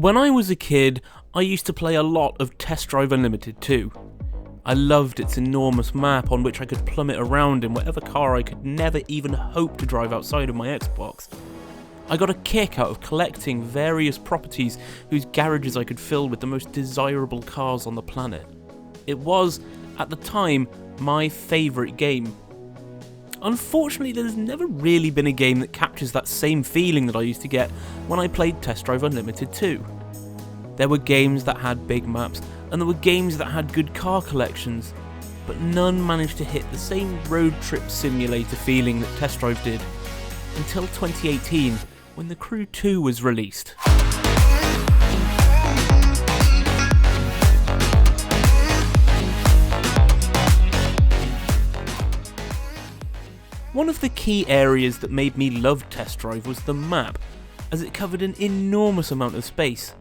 When I was a kid, I used to play a lot of Test Drive Unlimited 2. I loved its enormous map on which I could plummet around in whatever car I could never even hope to drive outside of my Xbox. I got a kick out of collecting various properties whose garages I could fill with the most desirable cars on the planet. It was, at the time, my favourite game. Unfortunately, there's never really been a game that captures that same feeling that I used to get when I played Test Drive Unlimited 2. There were games that had big maps, and there were games that had good car collections, but none managed to hit the same road trip simulator feeling that Test Drive did, until 2018, when The Crew 2 was released. One of the key areas that made me love Test Drive was the map, as it covered an enormous amount of space.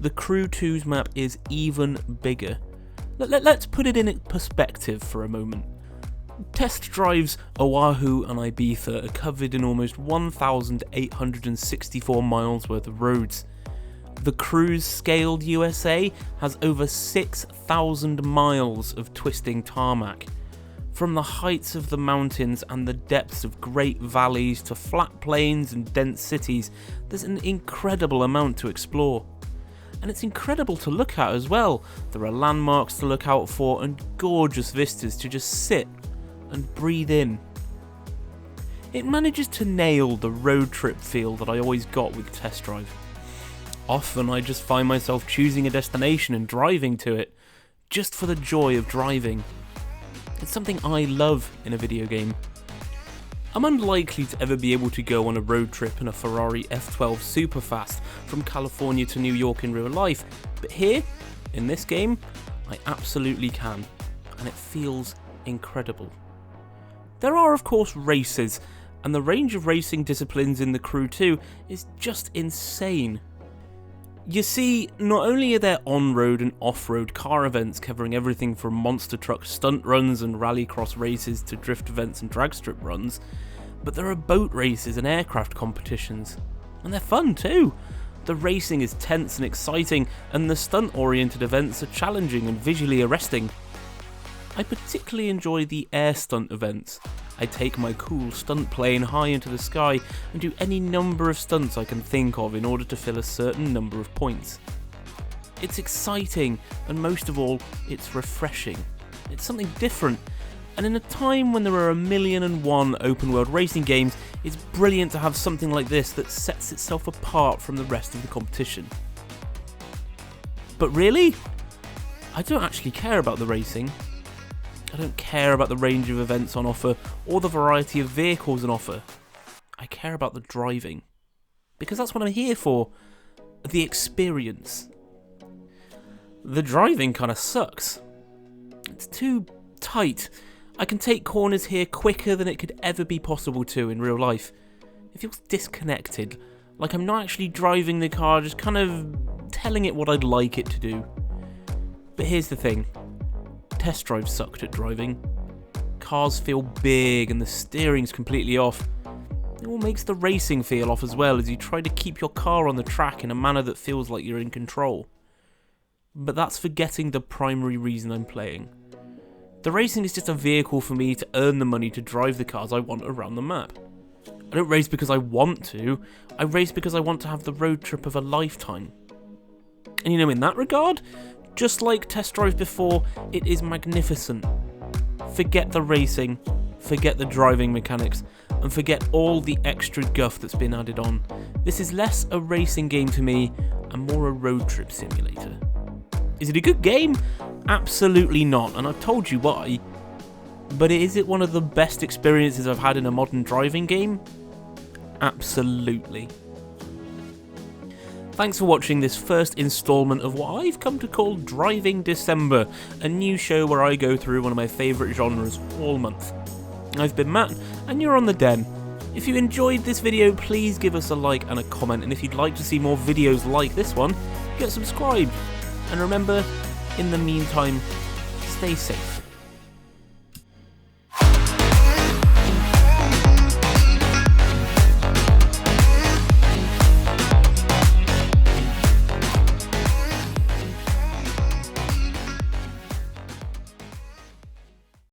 The Crew 2's map is even bigger. Let's put it in perspective for a moment. Test Drive's Oahu and Ibiza are covered in almost 1,864 miles worth of roads. The Crew's scaled USA has over 6,000 miles of twisting tarmac. From the heights of the mountains and the depths of great valleys to flat plains and dense cities, there's an incredible amount to explore. And it's incredible to look at as well. There are landmarks to look out for and gorgeous vistas to just sit and breathe in. It manages to nail the road trip feel that I always got with Test Drive. Often I just find myself choosing a destination and driving to it, just for the joy of driving. It's something I love in a video game. I'm unlikely to ever be able to go on a road trip in a Ferrari F12 Superfast from California to New York in real life, but here, in this game, I absolutely can, and it feels incredible. There are of course races, and the range of racing disciplines in The Crew 2 is just insane. You see, not only are there on-road and off-road car events covering everything from monster truck stunt runs and rallycross races to drift events and drag strip runs, but there are boat races and aircraft competitions. And they're fun too! The racing is tense and exciting, and the stunt-oriented events are challenging and visually arresting. I particularly enjoy the air stunt events. I take my cool stunt plane high into the sky and do any number of stunts I can think of in order to fill a certain number of points. It's exciting, and most of all, it's refreshing. It's something different, and in a time when there are 1,000,001 open world racing games, it's brilliant to have something like this that sets itself apart from the rest of the competition. But really, I don't actually care about the racing. I don't care about the range of events on offer or the variety of vehicles on offer. I care about the driving. Because that's what I'm here for. The experience. The driving kind of sucks. It's too tight. I can take corners here quicker than it could ever be possible to in real life. It feels disconnected. Like I'm not actually driving the car, just kind of telling it what I'd like it to do. But here's the thing. Test Drive sucked at driving. Cars feel big and the steering's completely off. It all makes the racing feel off as well as you try to keep your car on the track in a manner that feels like you're in control. But that's forgetting the primary reason I'm playing. The racing is just a vehicle for me to earn the money to drive the cars I want around the map. I don't race because I want to, I race because I want to have the road trip of a lifetime. And in that regard, just like Test Drive before, it is magnificent. Forget the racing, forget the driving mechanics, and forget all the extra guff that's been added on. This is less a racing game to me, and more a road trip simulator. Is it a good game? Absolutely not, and I've told you why. But is it one of the best experiences I've had in a modern driving game? Absolutely. Thanks for watching this first instalment of what I've come to call Driving December, a new show where I go through one of my favourite genres all month. I've been Matt, and you're on The Den. If you enjoyed this video, please give us a like and a comment, and if you'd like to see more videos like this one, get subscribed. And remember, in the meantime, stay safe.